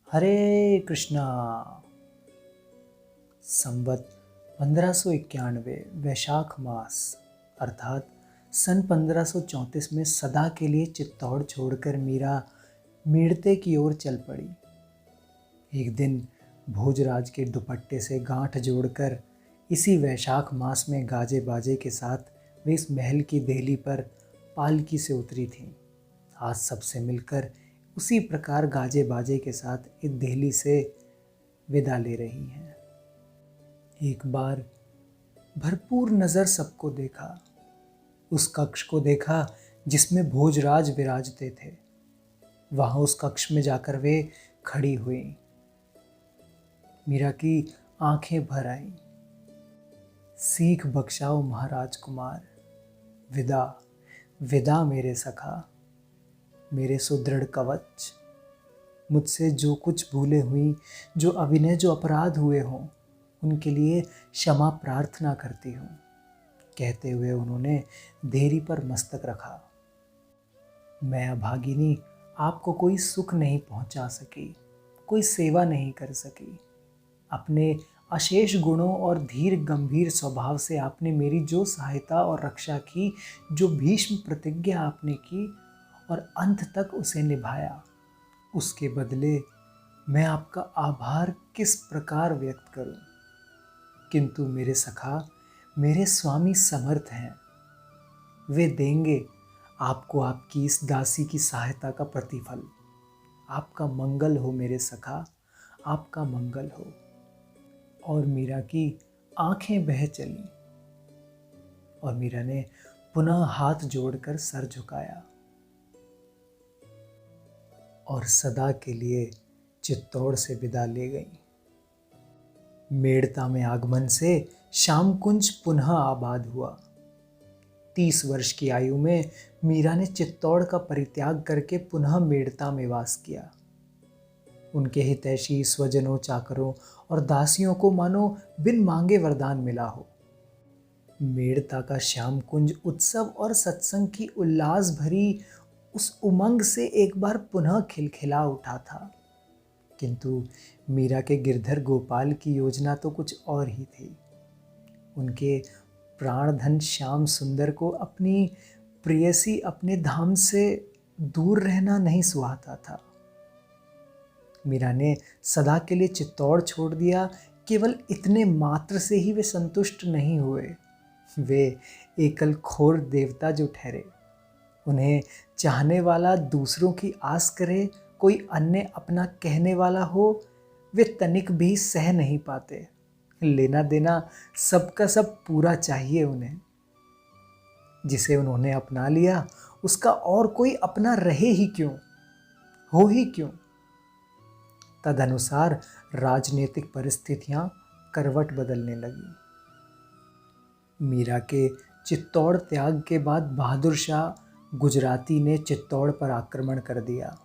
हरे कृष्णा। संवत 1591 वैशाख मास अर्थात सन 1534 में सदा के लिए चित्तौड़ छोड़कर मीरा मेड़ते की ओर चल पड़ी। एक दिन भोजराज के दुपट्टे से गांठ जोड़कर इसी वैशाख मास में गाजे बाजे के साथ वे इस महल की देहली पर पालकी से उतरी थीं। आज सबसे मिलकर उसी प्रकार गाजे बाजे के साथ इस देहली से विदा ले रही हैं। एक बार भरपूर नज़र सबको देखा, उस कक्ष को देखा जिसमें भोजराज विराजते थे। वहां उस कक्ष में जाकर वे खड़ी हुई। मीरा की आंखें भर आईं। सीख बख्शाओ महाराज कुमार, विदा विदा मेरे सखा, मेरे सुदृढ़ कवच। मुझसे जो कुछ भूले हुई, जो अभिनय जो अपराध हुए हों, उनके लिए क्षमा प्रार्थना करती हूँ, कहते हुए उन्होंने देहरी पर मस्तक रखा। मैं अभागिनी आपको कोई सुख नहीं पहुंचा सकी, कोई सेवा नहीं कर सकी। अपने अशेष गुणों और धीर गंभीर स्वभाव से आपने मेरी जो सहायता और रक्षा की, जो भीष्म प्रतिज्ञा आपने की और अंत तक उसे निभाया, उसके बदले मैं आपका आभार किस प्रकार व्यक्त करूं। किंतु मेरे सखा, मेरे स्वामी समर्थ हैं, वे देंगे आपको आपकी इस दासी की सहायता का प्रतिफल। आपका मंगल हो मेरे सखा, आपका मंगल हो। और मीरा की आंखें बह चली और मीरा ने पुनः हाथ जोड़कर सर झुकाया और सदा के लिए चित्तौड़ से विदा ले गई। मेड़ता में आगमन से श्याम कुंज पुनः आबाद हुआ। 30 वर्ष की आयु में मीरा ने चित्तौड़ का परित्याग करके पुनः मेड़ता में वास किया। उनके हितैषी स्वजनों, चाकरों और दासियों को मानो बिन मांगे वरदान मिला हो। मेड़ता का श्याम कुंज उत्सव और सत्संग की उल्लास भरी उस उमंग से एक बार पुनः खिलखिला उठा था। किंतु मीरा के गिरधर गोपाल की योजना तो कुछ और ही थी। उनके प्राणधन श्याम सुंदर को अपनी प्रेयसी अपने धाम से दूर रहना नहीं सुहाता था। मीरा ने सदा के लिए चित्तौड़ छोड़ दिया। केवल इतने मात्र से ही वे संतुष्ट नहीं हुए। वे एकल खोर देवता जो ठहरे, उन्हें चाहने वाला दूसरों की आस करे, कोई अन्य अपना कहने वाला हो, वे तनिक भी सह नहीं पाते। लेना देना सबका सब पूरा चाहिए उन्हें। जिसे उन्होंने अपना लिया उसका और कोई अपना रहे ही क्यों, हो ही क्यों। तदनुसार राजनीतिक परिस्थितियां करवट बदलने लगी। मीरा के चित्तौड़ त्याग के बाद बहादुर शाह गुजराती ने चित्तौड़ पर आक्रमण कर दिया।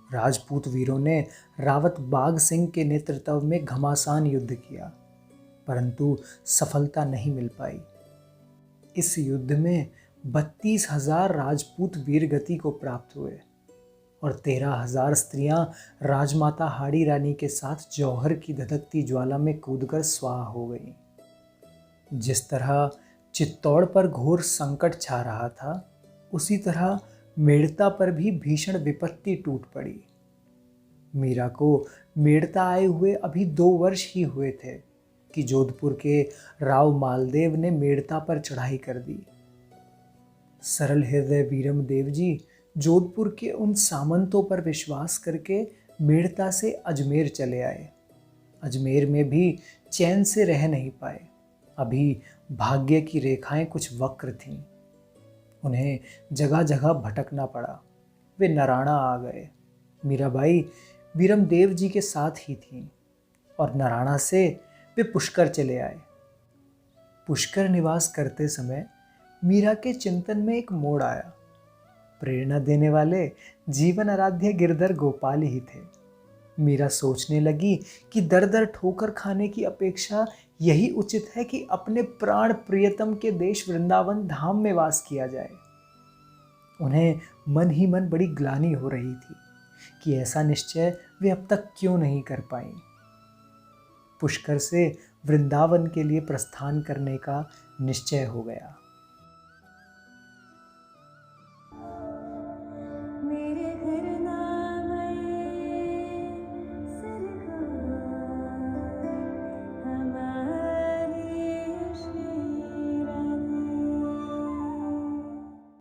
राजपूत वीरों ने रावत बाघ सिंह के नेतृत्व में घमासान युद्ध किया, परंतु सफलता नहीं मिल पाई। इस युद्ध में 32,000 राजपूत वीरगति को प्राप्त हुए और 13,000 स्त्रियां राजमाता हाड़ी रानी के साथ जौहर की धधकती ज्वाला में कूदकर स्वाहा हो गईं। जिस तरह चित्तौड़ पर घोर संकट छा रहा था, उसी तरह मेड़ता पर भी भीषण विपत्ति टूट पड़ी। मीरा को मेड़ता आए हुए अभी 2 वर्ष ही हुए थे कि जोधपुर के राव मालदेव ने मेड़ता पर चढ़ाई कर दी। सरल हृदय वीरम देव जी जोधपुर के उन सामंतों पर विश्वास करके मेड़ता से अजमेर चले आए। अजमेर में भी चैन से रह नहीं पाए। अभी भाग्य की रेखाएं कुछ वक्र थीं। उन्हें जगह जगह भटकना पड़ा। वे नराणा आ गए। मीराबाई वीरमदेव जी के साथ ही थीं और नराणा से वे पुष्कर चले आए। पुष्कर निवास करते समय मीरा के चिंतन में एक मोड़ आया। प्रेरणा देने वाले जीवन आराध्य गिरधर गोपाल ही थे। मीरा सोचने लगी कि दर दर ठोकर खाने की अपेक्षा यही उचित है कि अपने प्राण प्रियतम के देश वृंदावन धाम में वास किया जाए। उन्हें मन ही मन बड़ी ग्लानि हो रही थी कि ऐसा निश्चय वे अब तक क्यों नहीं कर पाई। पुष्कर से वृंदावन के लिए प्रस्थान करने का निश्चय हो गया। मेरे घर